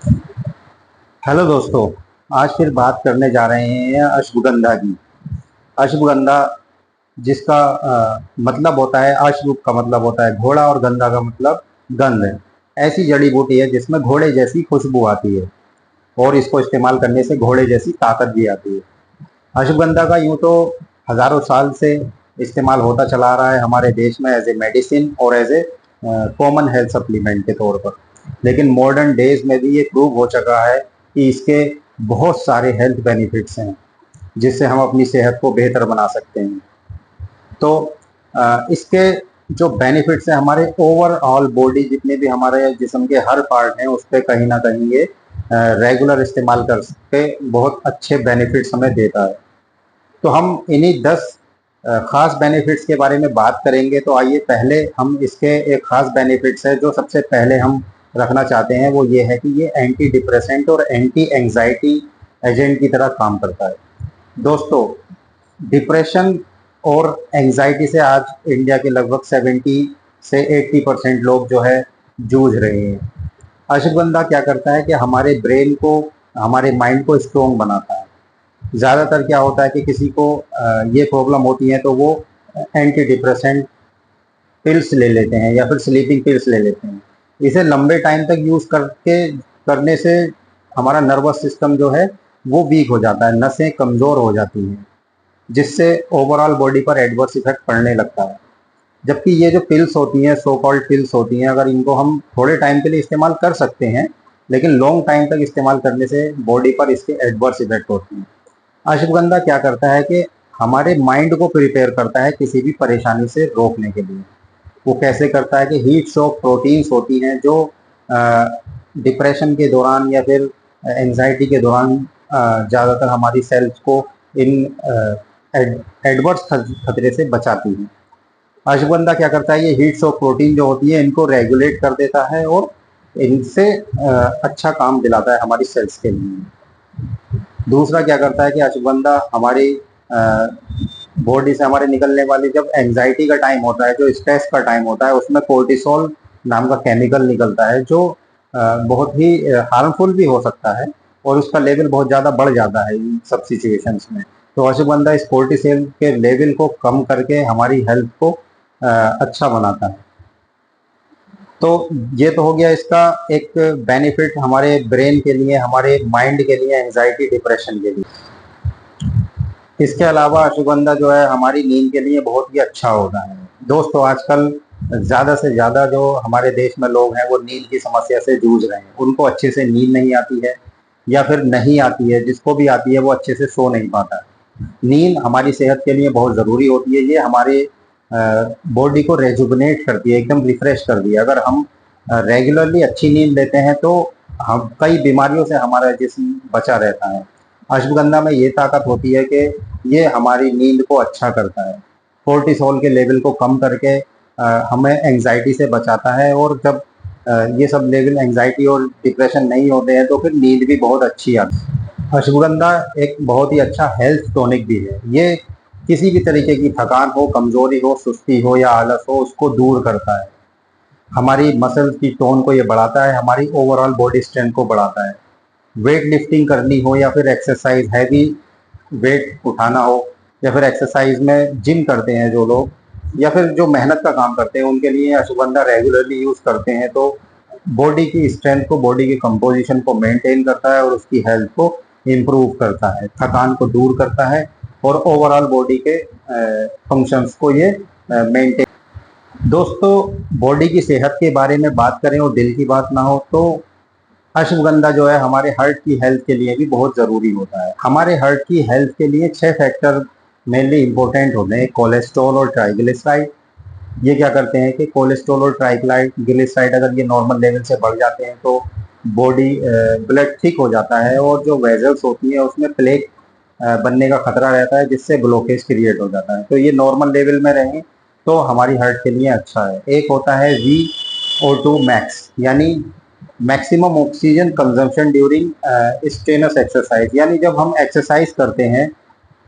Hello दोस्तों। आज फिर बात करने जा रहे हैं अश्वगंधा की। अश्वगंधा जिसका मतलब होता है, अश्व का मतलब होता है घोड़ा और गंधा का मतलब गंध है। ऐसी जड़ी बूटी है जिसमें घोड़े जैसी खुशबू आती है और इसको इस्तेमाल करने से घोड़े जैसी ताकत भी आती है। अश्वगंधा का यूं तो हजारों साल से इस्तेमाल होता चला आ रहा है हमारे देश में एज ए मेडिसिन और as a common health supplement के तौर पर। लेकिन मॉडर्न डेज में भी ये प्रूव हो चुका है कि इसके बहुत सारे हेल्थ बेनिफिट्स हैं जिससे हम अपनी सेहत को बेहतर बना सकते हैं। तो इसके जो बेनिफिट्स हैं हमारे ओवरऑल बॉडी, जितने भी हमारे जिस्म के हर पार्ट हैं उस पर कहीं ना कहीं ये रेगुलर इस्तेमाल कर सकते बहुत अच्छे बेनिफिट्स हमें देता है। तो हम इन्हीं 10 खास बेनिफिट्स के बारे में बात करेंगे। तो आइए पहले हम इसके एक खास बेनिफिट्स है जो सबसे पहले हम रखना चाहते हैं, वो ये है कि ये एंटी डिप्रेसेंट और एंटी एंजाइटी एजेंट की तरह काम करता है। दोस्तों, डिप्रेशन और एंजाइटी से आज इंडिया के लगभग 70 से 80% लोग जो है जूझ रहे हैं। अश्वगंधा क्या करता है कि हमारे ब्रेन को, हमारे माइंड को स्ट्रोंग बनाता है। ज़्यादातर क्या होता है कि किसी को ये प्रॉब्लम होती है तो वो एंटी डिप्रेसेंट पिल्स ले लेते हैं या फिर स्लीपिंग पिल्स ले लेते हैं। इसे लंबे टाइम तक यूज़ करके करने से हमारा नर्वस सिस्टम जो है वो वीक हो जाता है, नसें कमज़ोर हो जाती हैं, जिससे ओवरऑल बॉडी पर एडवर्स इफेक्ट पड़ने लगता है। जबकि ये जो पिल्स होती हैं, सो कॉल्ड पिल्स होती हैं, अगर इनको हम थोड़े टाइम के लिए इस्तेमाल कर सकते हैं, लेकिन लॉन्ग टाइम तक इस्तेमाल करने से बॉडी पर इसके एडवर्स इफेक्ट होते हैं। अश्वगंधा क्या करता है कि हमारे माइंड को प्रिपेयर करता है किसी भी परेशानी से रोकने के लिए। वो कैसे करता है कि हीट शॉक प्रोटीन्स होती हैं जो डिप्रेशन के दौरान या फिर एंजाइटी के दौरान ज़्यादातर हमारी सेल्स को इन एडवर्स खतरे से बचाती हैं। अश्वगंधा क्या करता है, ये हीट शॉक प्रोटीन जो होती है इनको रेगुलेट कर देता है और इनसे अच्छा काम दिलाता है हमारी सेल्स के लिए। दूसरा क्या करता है कि अश्वगंधा हमारी बॉडी से हमारे निकलने वाली, जब एंजाइटी का टाइम होता है, जो स्ट्रेस का टाइम होता है, उसमें कोर्टिसोल नाम का केमिकल निकलता है जो बहुत ही हार्मफुल भी हो सकता है और उसका लेवल बहुत ज़्यादा बढ़ जाता है इन सब सिचुएशंस में। तो अश्वगंधा इस कोर्टिसोल के लेवल को कम करके हमारी हेल्थ को अच्छा बनाता है। तो ये तो हो गया इसका एक बेनिफिट हमारे ब्रेन के लिए, हमारे माइंड के लिए, एंजाइटी डिप्रेशन के लिए। इसके अलावा अश्वगंधा जो है हमारी नींद के लिए बहुत ही अच्छा होता है। दोस्तों, आजकल ज़्यादा से ज़्यादा जो हमारे देश में लोग हैं वो नींद की समस्या से जूझ रहे हैं। उनको अच्छे से नींद नहीं आती है या फिर नहीं आती है, जिसको भी आती है वो अच्छे से सो नहीं पाता है। नींद हमारी सेहत के लिए बहुत ज़रूरी होती है। ये हमारे बॉडी को रेजुवनेट करती है, एकदम रिफ्रेश कर दिया। अगर हम रेगुलरली अच्छी नींद लेते हैं तो हम कई बीमारियों से हमारा जिस्म बचा रहता है। अश्वगंधा में ये ताकत होती है कि ये हमारी नींद को अच्छा करता है, कोर्टिसोल के लेवल को कम करके हमें एंजाइटी से बचाता है। और जब ये सब लेवल एंजाइटी और डिप्रेशन नहीं होते हैं तो फिर नींद भी बहुत अच्छी आती है। अश्वगंधा एक बहुत ही अच्छा हेल्थ टॉनिक भी है। ये किसी भी तरीके की थकान हो, कमजोरी हो, सुस्ती हो या आलस हो, उसको दूर करता है। हमारी मसल्स की टोन को ये बढ़ाता है, हमारी ओवरऑल बॉडी स्ट्रेंथ को बढ़ाता है। वेट लिफ्टिंग करनी हो या फिर एक्सरसाइज, हैवी वेट उठाना हो, या फिर एक्सरसाइज में जिम करते हैं जो लोग या फिर जो मेहनत का काम करते हैं, उनके लिए अश्वगंधा रेगुलरली यूज करते हैं तो बॉडी की स्ट्रेंथ को, बॉडी की कंपोजिशन को मेंटेन करता है और उसकी हेल्थ को इम्प्रूव करता है, थकान को दूर करता है और ओवरऑल बॉडी के फंक्शंस को ये मेंटेन। दोस्तों, बॉडी की सेहत के बारे में बात करें और दिल की बात ना हो तो अश्वगंधा जो है हमारे हार्ट की हेल्थ के लिए भी बहुत ज़रूरी होता है। हमारे हार्ट की हेल्थ के लिए 6 फैक्टर मेनली इंपॉर्टेंट होते हैं: कोलेस्ट्रॉल और ट्राइग्लिसराइड। ये क्या करते हैं कि कोलेस्ट्रॉल और ट्राइग्लिसराइड अगर ये नॉर्मल लेवल से बढ़ जाते हैं तो बॉडी ब्लड थिक हो जाता है और जो वेजल्स होती हैं उसमें प्लेक बनने का खतरा रहता है, जिससे ब्लॉकेज क्रिएट हो जाता है। तो ये नॉर्मल लेवल में रहें तो हमारी हार्ट के लिए अच्छा है। एक होता है VO2 मैक्स, यानी maximum oxygen consumption during strenuous exercise, यानी जब हम एक्सरसाइज करते हैं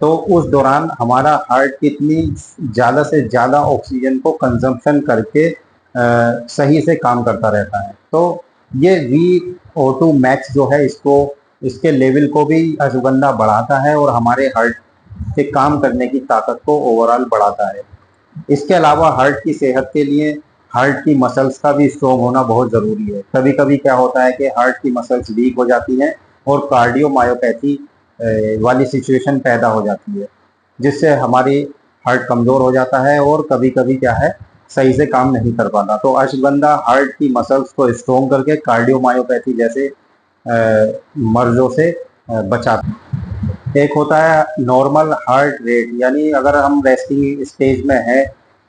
तो उस दौरान हमारा हार्ट कितनी ज़्यादा से ज़्यादा ऑक्सीजन को कंजम्पशन करके सही से काम करता रहता है। तो ये VO2 मैक्स जो है इसको, इसके लेवल को भी अश्वगंधा बढ़ाता है और हमारे हार्ट के काम करने की ताकत को ओवरऑल बढ़ाता है। इसके अलावा हार्ट की सेहत के लिए हार्ट की मसल्स का भी स्ट्रॉन्ग होना बहुत ज़रूरी है। कभी कभी क्या होता है कि हार्ट की मसल्स वीक हो जाती हैं और कार्डियोमायोपैथी वाली सिचुएशन पैदा हो जाती है, जिससे हमारी हार्ट कमज़ोर हो जाता है और कभी कभी क्या है, सही से काम नहीं कर पाता। तो अश्वगंधा हार्ट की मसल्स को स्ट्रॉन्ग करके कार्डियोमायोपैथी जैसे मर्जों से बचाता है। एक होता है नॉर्मल हार्ट रेट, यानी अगर हम रेस्टिंग स्टेज में हैं,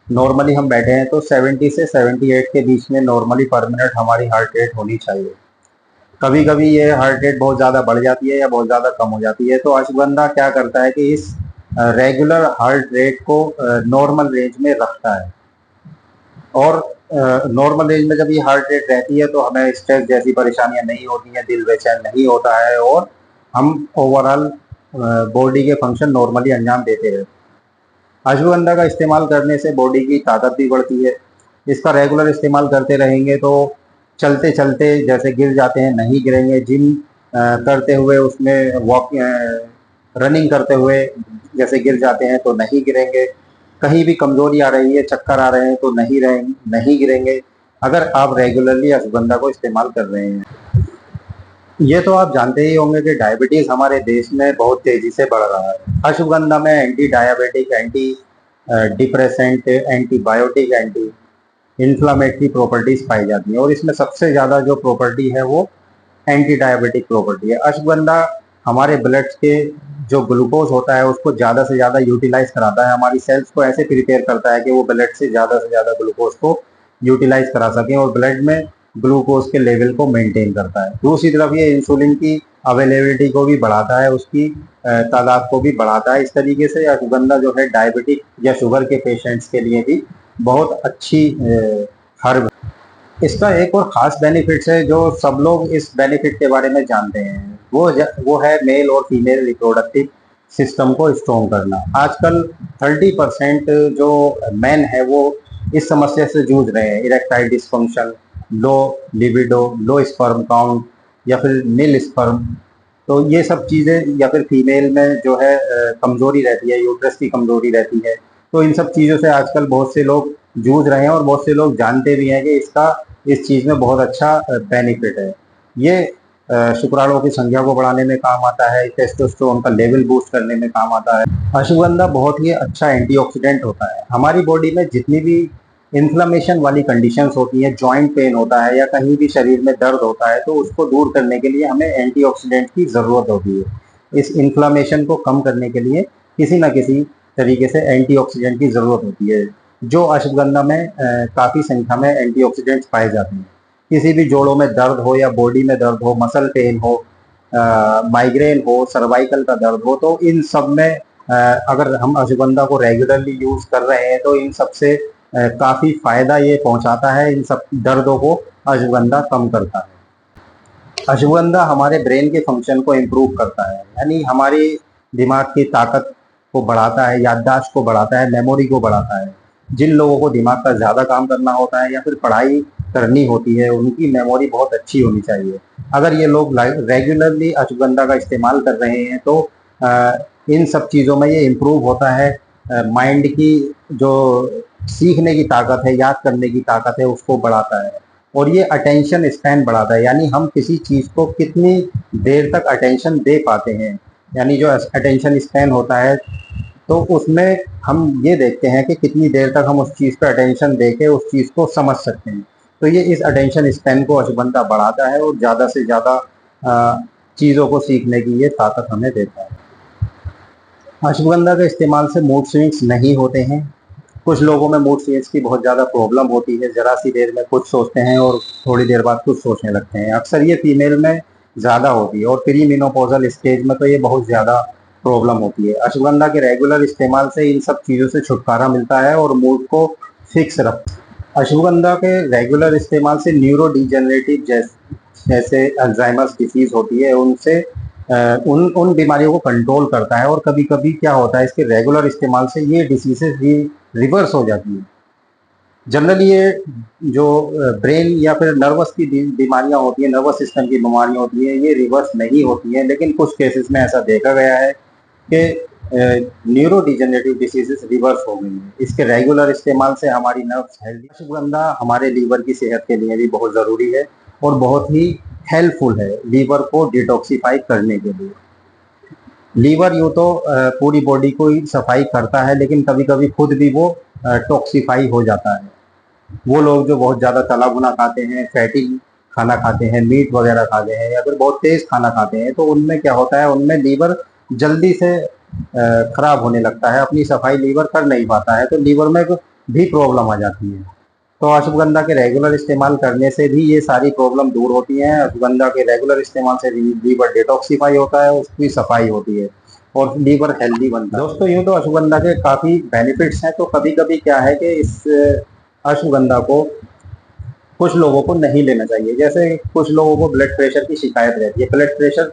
नॉर्मली हम बैठे हैं, तो 70 से 78 के बीच में नॉर्मली पर मिनट हमारी हार्ट रेट होनी चाहिए। कभी कभी ये हार्ट रेट बहुत ज़्यादा बढ़ जाती है या बहुत ज़्यादा कम हो जाती है। तो अश्वगंधा क्या करता है कि इस रेगुलर हार्ट रेट को नॉर्मल रेंज में रखता है। और नॉर्मल रेंज में जब ये हार्ट रेट रहती है तो हमें स्ट्रेस जैसी परेशानियां नहीं होती हैं, दिल बेचैन नहीं होता है और हम ओवरऑल बॉडी के फंक्शन नॉर्मली अंजाम देते हैं। अश्वगंधा का इस्तेमाल करने से बॉडी की ताकत भी बढ़ती है। इसका रेगुलर इस्तेमाल करते रहेंगे तो चलते चलते जैसे गिर जाते हैं नहीं गिरेंगे, जिम करते हुए उसमें वॉक रनिंग करते हुए जैसे गिर जाते हैं तो नहीं गिरेंगे, कहीं भी कमजोरी आ रही है, चक्कर आ रहे हैं तो नहीं गिरेंगे, अगर आप रेगुलरली अश्वगंधा को इस्तेमाल कर रहे हैं। ये तो आप जानते ही होंगे कि डायबिटीज हमारे देश में बहुत तेजी से बढ़ रहा है। अश्वगंधा में anti diabetic, anti depressant, antibiotic, anti inflammatory properties पाई जाती हैं और इसमें सबसे ज़्यादा जो प्रॉपर्टी है वो एंटी डायबिटिक प्रॉपर्टी है। अश्वगंधा हमारे ब्लड के जो ग्लूकोज होता है उसको ज़्यादा से ज़्यादा यूटिलाइज कराता है, हमारी सेल्स को ऐसे प्रिपेयर करता है कि वो ब्लड से ज़्यादा ग्लूकोज को यूटिलाइज करा सकें और ब्लड में ग्लूकोज के लेवल को मेंटेन करता है। दूसरी तरफ ये इंसुलिन की अवेलेबिलिटी को भी बढ़ाता है, उसकी तादाद को भी बढ़ाता है। इस तरीके से अश्वगंधा जो है डायबिटिक या शुगर के पेशेंट्स के लिए भी बहुत अच्छी हर्ब। इसका एक और ख़ास बेनिफिट्स है जो सब लोग इस बेनिफिट के बारे में जानते हैं, वो है मेल और फीमेल रिप्रोडक्टिव सिस्टम को स्ट्रॉन्ग करना। आजकल 30% जो मैन है वो इस समस्या से जूझ रहे हैं, erectile dysfunction, low libido, low sperm count या फिर नील स्पर्म। तो ये सब चीज़ें, या फिर फीमेल में जो है कमज़ोरी रहती है, यूट्रस की कमज़ोरी रहती है। तो इन सब चीज़ों से आजकल बहुत से लोग जूझ रहे हैं और बहुत से लोग जानते भी हैं कि इसका इस चीज़ में बहुत अच्छा बेनिफिट है। ये शुक्राणुओं की संख्या को बढ़ाने में काम आता है, टेस्टोस्टेरोन का लेवल बूस्ट करने में काम आता है। अश्वगंधा बहुत ही अच्छा एंटीऑक्सीडेंट होता है। हमारी बॉडी में जितनी भी इन्फ्लेमेशन वाली कंडीशंस होती हैं, जॉइंट पेन होता है या कहीं भी शरीर में दर्द होता है, तो उसको दूर करने के लिए हमें एंटीऑक्सीडेंट की ज़रूरत होती है। इस इन्फ्लेमेशन को कम करने के लिए किसी न किसी तरीके से एंटीऑक्सीडेंट की ज़रूरत होती है, जो अश्वगंधा में काफ़ी संख्या में एंटीऑक्सीडेंट्स पाए जाते हैं। किसी भी जोड़ों में दर्द हो या बॉडी में दर्द हो, मसल पेन हो, माइग्रेन हो, सर्वाइकल का दर्द हो, तो इन सब में अगर हम अश्वगंधा को रेगुलरली यूज़ कर रहे हैं तो इन सब से काफ़ी फ़ायदा ये पहुंचाता है। इन सब दर्दों को अश्वगंधा कम करता है। अश्वगंधा हमारे ब्रेन के फंक्शन को इम्प्रूव करता है, यानी हमारी दिमाग की ताकत को बढ़ाता है, याददाश्त को बढ़ाता है, मेमोरी को बढ़ाता है। जिन लोगों को दिमाग का ज़्यादा काम करना होता है या फिर पढ़ाई करनी होती है, उनकी मेमोरी बहुत अच्छी होनी चाहिए। अगर ये लोग रेगुलरली अश्वगंधा का इस्तेमाल कर रहे हैं तो इन सब चीज़ों में ये इम्प्रूव होता है। माइंड की जो सीखने की ताकत है, याद करने की ताकत है, उसको बढ़ाता है। और ये अटेंशन स्पैन बढ़ाता है, यानी हम किसी चीज़ को कितनी देर तक अटेंशन दे पाते हैं, यानी जो अटेंशन स्पैन होता है तो उसमें हम ये देखते हैं कि कितनी देर तक हम उस चीज़ पे अटेंशन दे के उस चीज़ को समझ सकते हैं। तो ये इस अटेंशन स्पैन को अश्वगंधा बढ़ाता है और ज़्यादा से ज़्यादा चीज़ों को सीखने की ये ताकत हमें देता है। अश्वगंधा के इस्तेमाल से मूड स्विंग्स नहीं होते हैं। कुछ लोगों में मूड स्विंग्स की बहुत ज़्यादा प्रॉब्लम होती है, ज़रा सी देर में कुछ सोचते हैं और थोड़ी देर बाद कुछ सोचने लगते हैं। अक्सर ये फीमेल में ज़्यादा होती है और प्री मेनोपॉजल स्टेज में तो ये बहुत ज़्यादा प्रॉब्लम होती है। अश्वगंधा के रेगुलर इस्तेमाल से इन सब चीज़ों से छुटकारा मिलता है और मूड को फिक्स रखता है। अश्वगंधा के रेगुलर इस्तेमाल से न्यूरो डिजेनरेटिव जैसे अल्जाइमर्स डिसीज होती है, उनसे उन बीमारियों को कंट्रोल करता है। और कभी कभी क्या होता है, इसके रेगुलर इस्तेमाल से ये डिसीजेज भी रिवर्स हो जाती है। जनरली ये जो ब्रेन या फिर नर्वस की बीमारियां होती हैं, नर्वस सिस्टम की बीमारियां होती हैं, ये रिवर्स नहीं होती हैं, लेकिन कुछ केसेस में ऐसा देखा गया है कि न्यूरो डिजेनरेटिव डिसीजेस रिवर्स हो गई हैं। इसके रेगुलर इस्तेमाल से हमारी नर्व्स हेल्दी। अश्वगंधा हमारे लीवर की सेहत के लिए भी बहुत ज़रूरी है और बहुत ही हेल्पफुल है लीवर को डिटॉक्सिफाई करने के लिए। लीवर यूँ तो पूरी बॉडी को ही सफाई करता है, लेकिन कभी कभी खुद भी वो टॉक्सिफाई हो जाता है। वो लोग जो बहुत ज़्यादा तला भुना खाते हैं, फैटी खाना खाते हैं, मीट वगैरह खाते हैं या फिर बहुत तेज़ खाना खाते हैं, तो उनमें क्या होता है, उनमें लीवर जल्दी से खराब होने लगता है, अपनी सफाई लीवर कर नहीं पाता है, तो लीवर में भी प्रॉब्लम आ जाती है। तो अश्वगंधा के रेगुलर इस्तेमाल करने से भी ये सारी प्रॉब्लम दूर होती हैं। अश्वगंधा के रेगुलर इस्तेमाल से लीवर डिटॉक्सिफाई होता है, उसकी सफाई होती है और लीवर हेल्दी बनता है। दोस्तों, यूँ तो अश्वगंधा के काफ़ी बेनिफिट्स हैं, तो कभी कभी क्या है कि इस अश्वगंधा को कुछ लोगों को नहीं लेना चाहिए। जैसे कुछ लोगों को ब्लड प्रेशर की शिकायत रहती है, ब्लड प्रेशर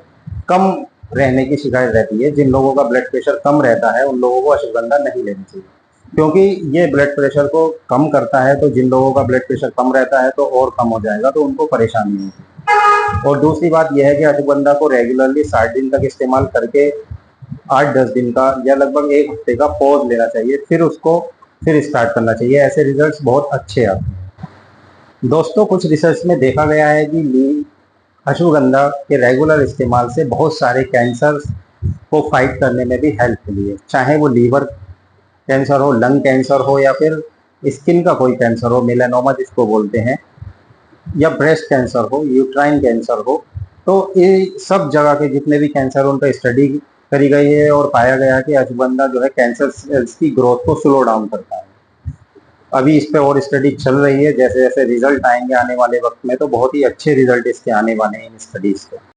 कम रहने की शिकायत रहती है। जिन लोगों का ब्लड प्रेशर कम रहता है उन लोगों को अश्वगंधा नहीं लेनी चाहिए, क्योंकि ये ब्लड प्रेशर को कम करता है। तो जिन लोगों का ब्लड प्रेशर कम रहता है तो और कम हो जाएगा, तो उनको परेशानी होगी। और दूसरी बात यह है कि अश्वगंधा को रेगुलरली 60 दिन तक इस्तेमाल करके 8-10 दिन का या लगभग 1 हफ्ते का पॉज लेना चाहिए, फिर उसको फिर स्टार्ट करना चाहिए। ऐसे रिजल्ट्स बहुत अच्छे आते हैं। दोस्तों, कुछ रिसर्च में देखा गया है कि अश्वगंधा के रेगुलर इस्तेमाल से बहुत सारे कैंसर को फाइट करने में भी हेल्प मिली है। चाहे वो लीवर कैंसर हो, लंग कैंसर हो या फिर स्किन का कोई कैंसर हो, मेलानोमा जिसको बोलते हैं, या ब्रेस्ट कैंसर हो, यूट्राइन कैंसर हो, तो ये सब जगह के जितने भी कैंसर उन पर स्टडी करी गई है और पाया गया है कि अश्वगंधा जो है कैंसर सेल्स की ग्रोथ को स्लो डाउन करता है। अभी इस पे और स्टडी चल रही है। जैसे जैसे रिजल्ट आएंगे आने वाले वक्त में, तो बहुत ही अच्छे रिजल्ट इसके आने वाले हैं इन स्टडीज के।